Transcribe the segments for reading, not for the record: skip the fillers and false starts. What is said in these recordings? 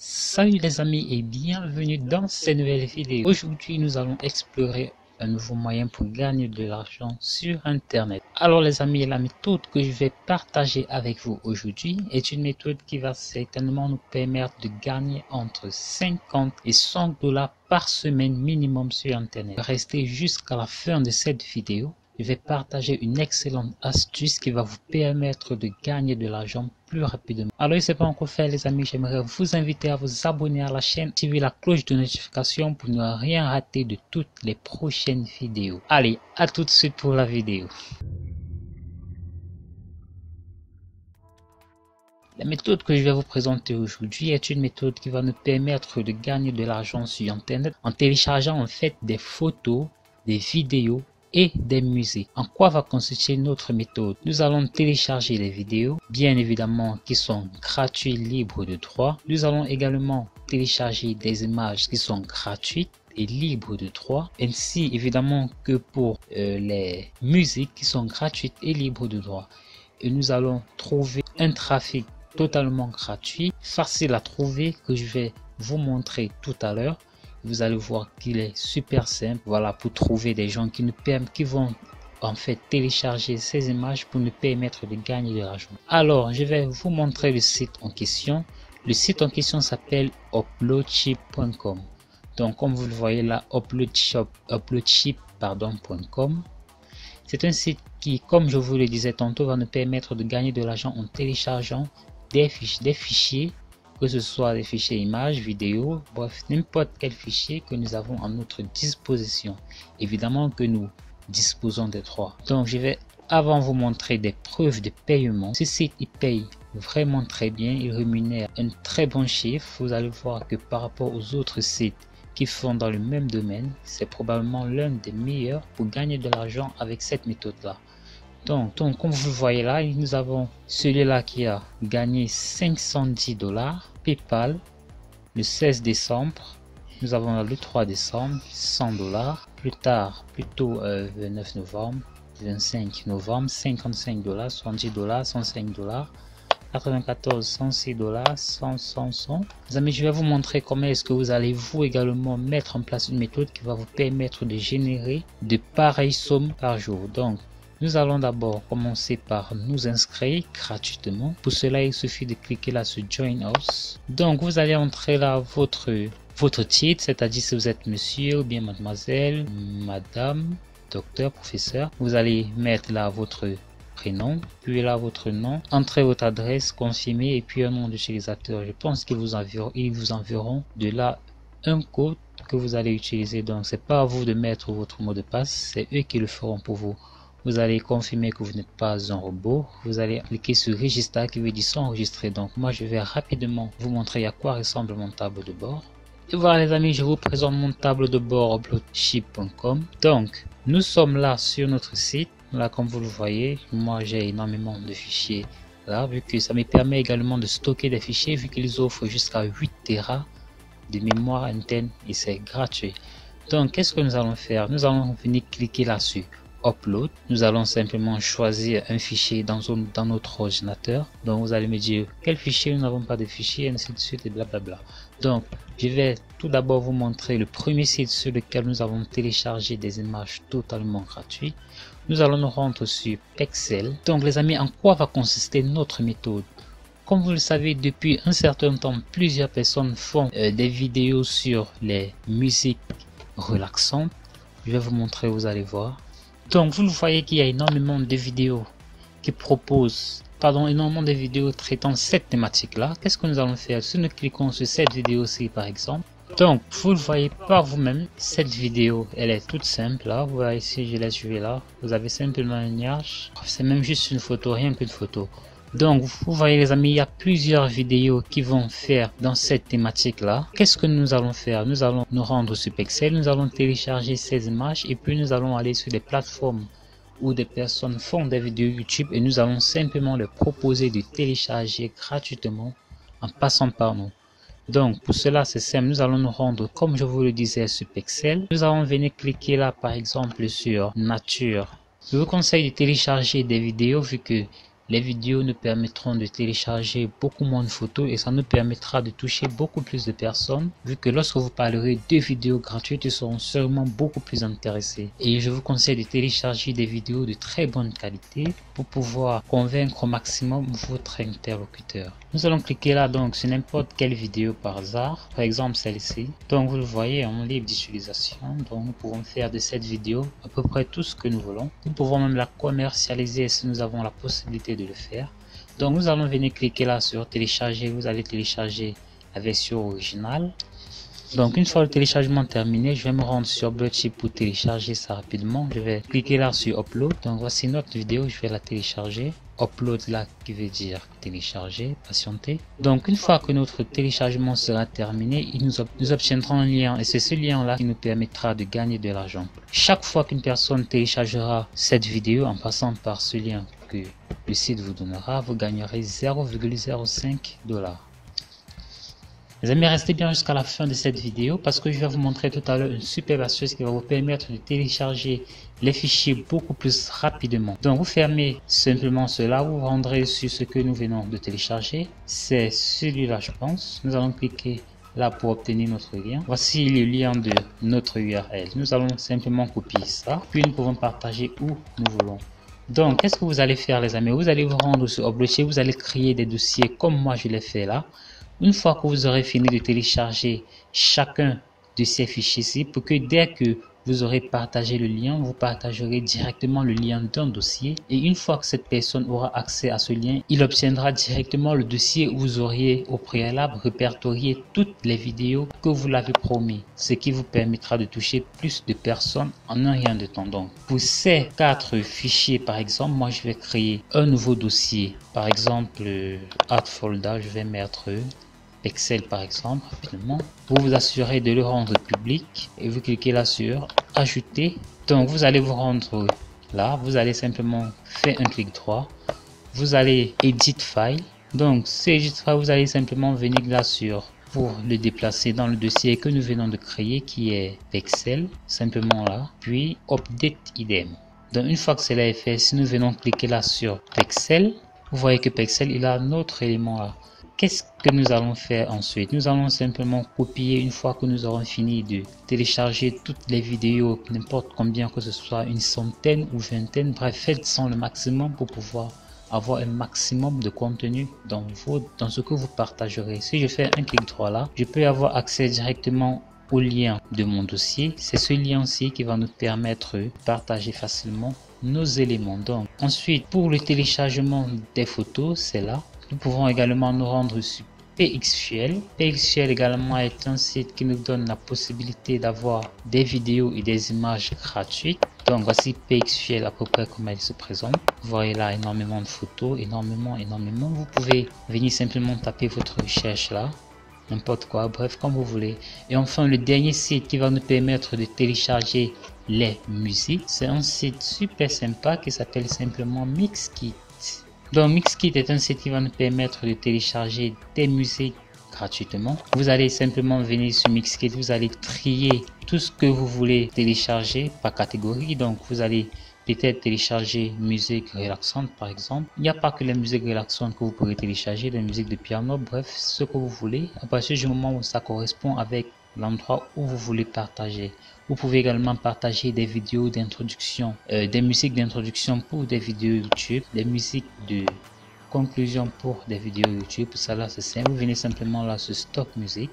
Salut les amis et bienvenue dans cette nouvelle vidéo. Aujourd'hui nous allons explorer un nouveau moyen pour gagner de l'argent sur internet. Alors les amis, la méthode que je vais partager avec vous aujourd'hui est une méthode qui va certainement nous permettre de gagner entre 50 et 100 dollars par semaine minimum sur internet. Restez jusqu'à la fin de cette vidéo. Je vais partager une excellente astuce qui va vous permettre de gagner de l'argent plus rapidement. Alors, si ce n'est pas encore fait, les amis, j'aimerais vous inviter à vous abonner à la chaîne, activer la cloche de notification pour ne rien rater de toutes les prochaines vidéos. Allez, à tout de suite pour la vidéo. La méthode que je vais vous présenter aujourd'hui est une méthode qui va nous permettre de gagner de l'argent sur internet en téléchargeant en fait des photos, des vidéos et des musiques. En quoi va consister notre méthode? Nous allons télécharger les vidéos, bien évidemment qui sont gratuites, libres de droit. Nous allons également télécharger des images qui sont gratuites et libres de droit, ainsi évidemment que pour les musiques qui sont gratuites et libres de droit. Et nous allons trouver un trafic totalement gratuit, facile à trouver, que je vais vous montrer tout à l'heure. Vous allez voir qu'il est super simple, voilà, pour trouver des gens qui vont en fait télécharger ces images pour nous permettre de gagner de l'argent. Alors, je vais vous montrer le site en question. Le site en question s'appelle uploadship.com. Donc, comme vous le voyez là, uploadship.com. C'est un site qui, comme je vous le disais tantôt, va nous permettre de gagner de l'argent en téléchargeant des fichiers, que ce soit des fichiers images, vidéos, bref, n'importe quel fichier que nous avons à notre disposition. Évidemment que nous disposons des droits. Donc, je vais avant vous montrer des preuves de paiement. Ce site, il paye vraiment très bien. Il rémunère un très bon chiffre. Vous allez voir que par rapport aux autres sites qui font dans le même domaine, c'est probablement l'un des meilleurs pour gagner de l'argent avec cette méthode-là. Donc, comme vous le voyez là, nous avons celui-là qui a gagné 510 dollars. PayPal, le 16 décembre. Nous avons le 3 décembre, 100 dollars. Plus tard, plutôt 29 novembre, 25 novembre, 55 dollars, 70 dollars, 105 dollars. 94, 106 dollars, 100. Les amis, je vais vous montrer comment est-ce que vous allez vous également mettre en place une méthode qui va vous permettre de générer de pareilles sommes par jour. Donc, nous allons d'abord commencer par nous inscrire gratuitement. Pour cela, il suffit de cliquer là sur Join Us. Donc, vous allez entrer là votre titre, c'est-à-dire si vous êtes monsieur ou bien mademoiselle, madame, docteur, professeur. Vous allez mettre là votre prénom, puis là votre nom, entrez votre adresse, confirmez et puis un nom d'utilisateur. Je pense qu'ils vous enverront de là un code que vous allez utiliser. Donc c'est pas à vous de mettre votre mot de passe, c'est eux qui le feront pour vous. Vous allez confirmer que vous n'êtes pas un robot. Vous allez cliquer sur Register qui veut dire s'enregistrer. Donc moi je vais rapidement vous montrer à quoi ressemble mon tableau de bord. Et voilà les amis, je vous présente mon tableau de bord uploadship.com. Donc nous sommes là sur notre site. Là comme vous le voyez, moi j'ai énormément de fichiers là, vu que ça me permet également de stocker des fichiers, vu qu'ils offrent jusqu'à 8 Tera de mémoire interne et c'est gratuit. Donc qu'est-ce que nous allons faire? Nous allons venir cliquer là-dessus. Upload, nous allons simplement choisir un fichier dans notre ordinateur. Donc vous allez me dire quel fichier, nous n'avons pas de fichier, ainsi de suite et blablabla. Donc je vais tout d'abord vous montrer le premier site sur lequel nous avons téléchargé des images totalement gratuites. Nous allons nous rendre sur Pexels. Donc les amis, en quoi va consister notre méthode? Comme vous le savez, depuis un certain temps, plusieurs personnes font des vidéos sur les musiques relaxantes. Je vais vous montrer, vous allez voir. Donc vous le voyez qu'il y a énormément de vidéos qui proposent, énormément de vidéos traitant cette thématique là. Qu'est-ce que nous allons faire si nous cliquons sur cette vidéo-ci par exemple? Donc vous le voyez par vous-même, cette vidéo elle est toute simple là. Vous voyez ici, je l'ai suivi là. Vous avez simplement une image, c'est même juste une photo, rien qu'une photo. Donc vous voyez les amis, il y a plusieurs vidéos qui vont faire dans cette thématique là. Qu'est-ce que nous allons faire? Nous allons nous rendre sur Pexels, nous allons télécharger ces images et puis nous allons aller sur des plateformes où des personnes font des vidéos YouTube et nous allons simplement leur proposer de télécharger gratuitement en passant par nous. Donc pour cela c'est simple, nous allons nous rendre comme je vous le disais sur Pexels. Nous allons venir cliquer là par exemple sur nature. Je vous conseille de télécharger des vidéos vu que Les vidéos nous permettront de télécharger beaucoup moins de photos et ça nous permettra de toucher beaucoup plus de personnes, vu que lorsque vous parlerez de vidéos gratuites, ils seront sûrement beaucoup plus intéressés. Et je vous conseille de télécharger des vidéos de très bonne qualité pour pouvoir convaincre au maximum votre interlocuteur. Nous allons cliquer là donc sur n'importe quelle vidéo par hasard, par exemple celle-ci. Donc vous le voyez en libre d'utilisation. Donc nous pouvons faire de cette vidéo à peu près tout ce que nous voulons. Nous pouvons même la commercialiser si nous avons la possibilité de le faire. Donc nous allons venir cliquer là sur télécharger. Vous allez télécharger la version originale. Donc une fois le téléchargement terminé, je vais me rendre sur Bloodship pour télécharger ça rapidement. Je vais cliquer là sur Upload. Donc voici notre vidéo, je vais la télécharger. Upload là qui veut dire télécharger, patienter. Donc une fois que notre téléchargement sera terminé, nous obtiendrons un lien et c'est ce lien là qui nous permettra de gagner de l'argent. Chaque fois qu'une personne téléchargera cette vidéo en passant par ce lien que le site vous donnera, vous gagnerez 0,05 $. Les amis, restez bien jusqu'à la fin de cette vidéo parce que je vais vous montrer tout à l'heure une superbe astuce qui va vous permettre de télécharger les fichiers beaucoup plus rapidement. Donc vous fermez simplement cela, vous vous rendrez sur ce que nous venons de télécharger. C'est celui-là je pense. Nous allons cliquer là pour obtenir notre lien. Voici le lien de notre URL. Nous allons simplement copier ça, puis nous pouvons partager où nous voulons. Donc qu'est-ce que vous allez faire les amis? Vous allez vous rendre sur Bloodship, vous allez créer des dossiers comme moi je l'ai fait là. Une fois que vous aurez fini de télécharger chacun de ces fichiers-ci, pour que dès que vous aurez partagé le lien, vous partagerez directement le lien d'un dossier. Et une fois que cette personne aura accès à ce lien, il obtiendra directement le dossier où vous auriez au préalable répertorié toutes les vidéos que vous l'avez promis. Ce qui vous permettra de toucher plus de personnes en un rien de temps. Donc, pour ces 4 fichiers, par exemple, moi je vais créer un nouveau dossier. Par exemple, Add Folder, je vais mettre Excel par exemple, rapidement. Vous vous assurez de le rendre public et vous cliquez là sur ajouter. Donc vous allez vous rendre là, vous allez simplement faire un clic droit, vous allez edit file. Donc ce edit file, vous allez simplement venir là sur pour le déplacer dans le dossier que nous venons de créer qui est Excel, simplement là, puis update idem. Donc une fois que cela est fait, si nous venons cliquer là sur Excel, vous voyez que Excel il a un autre élément là. Qu'est-ce que nous allons faire ensuite? Nous allons simplement copier une fois que nous aurons fini de télécharger toutes les vidéos, n'importe combien que ce soit, une centaine ou vingtaine, bref, faites-en le maximum pour pouvoir avoir un maximum de contenu dans ce que vous partagerez. Si je fais un clic droit là, je peux avoir accès directement au lien de mon dossier. C'est ce lien-ci qui va nous permettre de partager facilement nos éléments. Donc ensuite, pour le téléchargement des photos, c'est là. Nous pouvons également nous rendre sur PXFuel. PXFuel également est un site qui nous donne la possibilité d'avoir des vidéos et des images gratuites. Donc voici PXFuel à peu près comme elle se présente. Vous voyez là énormément de photos, énormément. Vous pouvez venir simplement taper votre recherche là, n'importe quoi, bref comme vous voulez. Et enfin le dernier site qui va nous permettre de télécharger les musiques, c'est un site super sympa qui s'appelle simplement Mixkit. Donc Mixkit est un site qui va nous permettre de télécharger des musiques gratuitement. Vous allez simplement venir sur Mixkit, vous allez trier tout ce que vous voulez télécharger par catégorie. Donc vous allez peut-être télécharger musique relaxante par exemple. Il n'y a pas que les musiques relaxantes que vous pourrez télécharger, des musiques de piano, bref, ce que vous voulez. À partir du moment où ça correspond avec l'endroit où vous voulez partager. Vous pouvez également partager des vidéos d'introduction, des musiques d'introduction pour des vidéos YouTube, des musiques de conclusion pour des vidéos YouTube. Pour ça là c'est simple, vous venez simplement là sur Stock Music,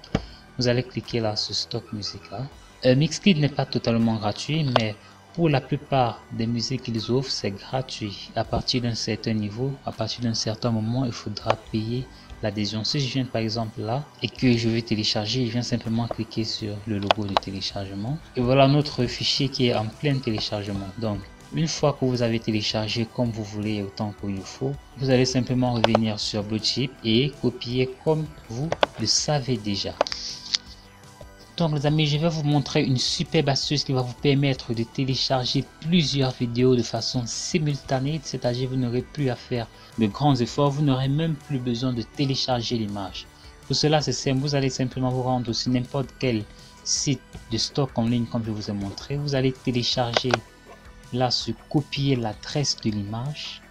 vous allez cliquer là sur Stock Music là. Mixkit n'est pas totalement gratuit, mais pour la plupart des musiques qu'ils offrent c'est gratuit. À partir d'un certain niveau, à partir d'un certain moment, il faudra payer l'adhésion. Si je viens par exemple là et que je vais télécharger, je viens simplement cliquer sur le logo de téléchargement et voilà notre fichier qui est en plein téléchargement. Donc une fois que vous avez téléchargé comme vous voulez autant qu'il le faut, vous allez simplement revenir sur Bloodship et copier comme vous le savez déjà. Donc les amis, je vais vous montrer une superbe astuce qui va vous permettre de télécharger plusieurs vidéos de façon simultanée, c'est-à-dire vous n'aurez plus à faire de grands efforts, vous n'aurez même plus besoin de télécharger l'image. Pour cela c'est simple, vous allez simplement vous rendre sur n'importe quel site de stock en ligne comme je vous ai montré, vous allez télécharger là sur copier l'adresse de l'image,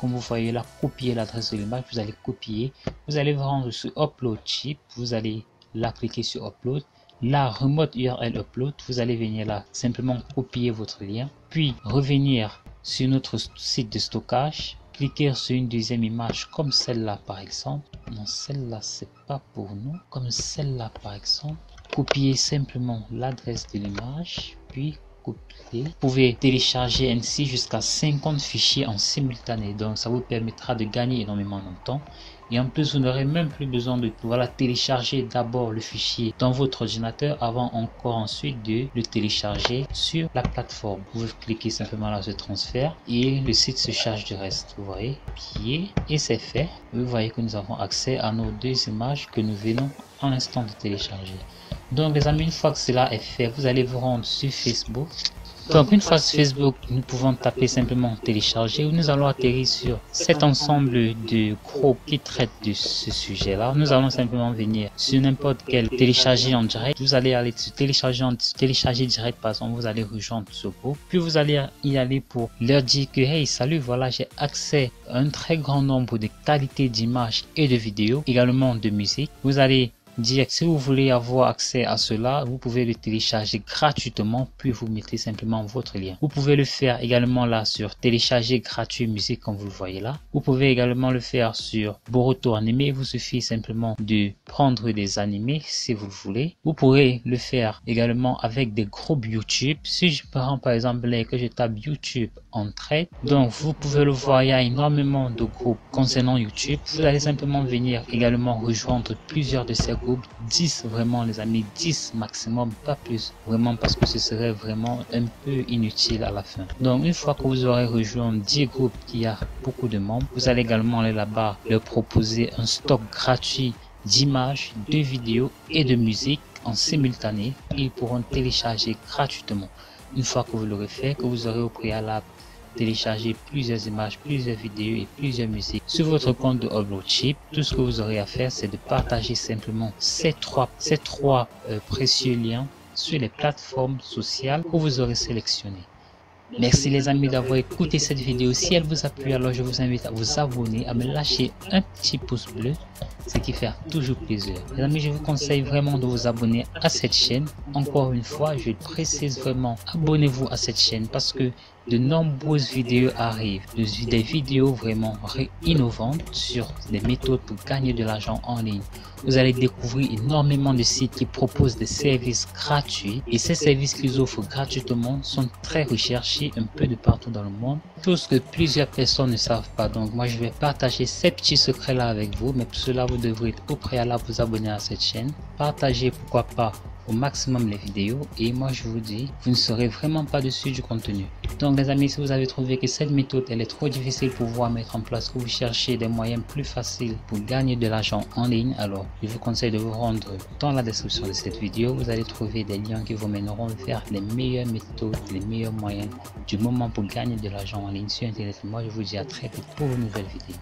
comme vous voyez là, copier l'adresse de l'image. Vous allez copier, vous allez vous rendre sur Upload Chip, vous allez là cliquer sur Upload. La Remote URL Upload, vous allez venir là, simplement copier votre lien, puis revenir sur notre site de stockage, cliquer sur une deuxième image comme celle-là par exemple. Non, celle-là c'est pas pour nous, comme celle-là par exemple. Copier simplement l'adresse de l'image, puis copier. Vous pouvez télécharger ainsi jusqu'à 50 fichiers en simultané, donc ça vous permettra de gagner énormément de temps. Et en plus, vous n'aurez même plus besoin de télécharger d'abord le fichier dans votre ordinateur avant encore ensuite de le télécharger sur la plateforme. Vous cliquez simplement là sur transfert et le site se charge du reste. Vous voyez, copier et c'est fait. Vous voyez que nous avons accès à nos deux images que nous venons à l'instant de télécharger. Donc les amis, une fois que cela est fait, vous allez vous rendre sur Facebook. Donc une fois sur Facebook, nous pouvons taper simplement télécharger où nous allons atterrir sur cet ensemble de groupes qui traitent de ce sujet là. Nous allons simplement venir sur n'importe quel télécharger en direct. Vous allez aller sur télécharger direct par exemple, vous allez rejoindre ce groupe. Puis vous allez y aller pour leur dire que hey salut, voilà j'ai accès à un très grand nombre de qualités d'images et de vidéos, également de musique. Vous allez dire que si vous voulez avoir accès à cela, vous pouvez le télécharger gratuitement, puis vous mettez simplement votre lien. Vous pouvez le faire également là sur télécharger gratuit musique comme vous le voyez là. Vous pouvez également le faire sur Boruto Animé, il vous suffit simplement de prendre des animés si vous le voulez. Vous pourrez le faire également avec des groupes YouTube. Si je prends par exemple là que je tape YouTube en trait, donc vous pouvez le voir, il y a énormément de groupes concernant YouTube. Vous allez simplement venir également rejoindre plusieurs de ces groupes, 10 vraiment les amis, 10 maximum, pas plus, vraiment parce que ce serait vraiment un peu inutile à la fin. Donc une fois que vous aurez rejoint 10 groupes qui a beaucoup de membres, vous allez également aller là-bas leur proposer un stock gratuit d'images, de vidéos et de musique en simultané. Ils pourront télécharger gratuitement. Une fois que vous l'aurez fait, que vous aurez au préalable télécharger plusieurs images, plusieurs vidéos et plusieurs musiques sur votre compte de Upload Chip, tout ce que vous aurez à faire, c'est de partager simplement ces trois précieux liens sur les plateformes sociales que vous aurez sélectionnées. Merci les amis d'avoir écouté cette vidéo. Si elle vous a plu, alors je vous invite à vous abonner, à me lâcher un petit pouce bleu, ce qui fait toujours plaisir. Les amis, je vous conseille vraiment de vous abonner à cette chaîne. Encore une fois, je précise vraiment, abonnez-vous à cette chaîne parce que de nombreuses vidéos arrivent, des vidéos vraiment innovantes sur des méthodes pour gagner de l'argent en ligne. Vous allez découvrir énormément de sites qui proposent des services gratuits et ces services qu'ils offrent gratuitement sont très recherchés un peu de partout dans le monde, chose que plusieurs personnes ne savent pas. Donc moi je vais partager ces petits secrets là avec vous, mais pour cela vous devrez au préalable vous abonner à cette chaîne, partager pourquoi pas au maximum les vidéos et moi je vous dis, vous ne serez vraiment pas dessus du contenu. Donc les amis, si vous avez trouvé que cette méthode elle est trop difficile pour vous à mettre en place, que vous cherchez des moyens plus faciles pour gagner de l'argent en ligne, alors je vous conseille de vous rendre dans la description de cette vidéo. Vous allez trouver des liens qui vous mèneront vers les meilleures méthodes, les meilleurs moyens du moment pour gagner de l'argent en ligne sur internet. Moi je vous dis à très vite pour une nouvelle vidéo.